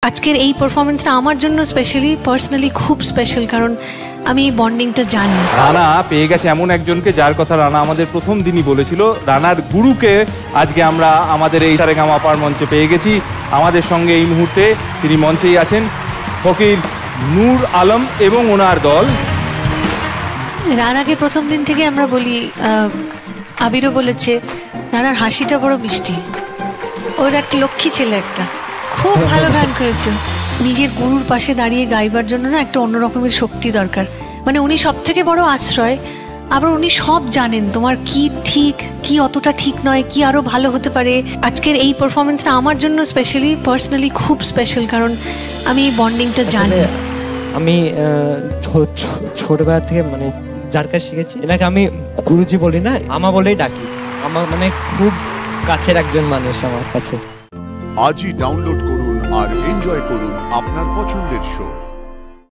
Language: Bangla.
আজকের এই পারফরমেন্সটা আমার জন্য স্পেশালি পার্সোনালি খুব স্পেশাল, কারণ আমি এই বন্ডিংটা জানি। রানা পেয়ে গেছে এমন একজনকে যার কথা রানা আমাদের প্রথম দিনই বলেছিল। রানার গুরুকে আজকে আমরা আমাদের এই সারেগামাপার মঞ্চে পেয়ে গেছি। আমাদের সঙ্গে এই মুহূর্তে তিনি মঞ্চেই আছেন ফকির নূর আলম এবং ওনার দল। রানাকে প্রথম দিন থেকে আমরা বলি, আবিরও বলেছে, রানার হাসিটা বড় মিষ্টি, ওর একটা লক্ষ্মী ছেলে, একটা খুব ভালো গান করেছে। নিজের গুরুর পাশে দাঁড়িয়ে গাইবার জন্য না একটা অন্যরকমের শক্তি দরকার। মানে উনি সব থেকে বড় আশ্রয়, আবার উনি সব জানেন তোমার কি ঠিক, কি অতটা ঠিক নয়, কি আরো ভালো হতে পারে। আজকের এই পারফরমেন্সটা আমার জন্য স্পেশালি পার্সোনালি খুব স্পেশাল, কারণ আমি এই বন্ডিংটা জানি। আমি ছোটবেলা থেকে মানে যার কাছে শিখেছি, এনাকে আমি গুরুজি বলি না, আমা বলেই ডাকি। আমার মানে খুব কাছের একজন মানুষ আমার কাছে। আজই ডাউনলোড করুন আর এনজয় করুন আপনার পছন্দের শো।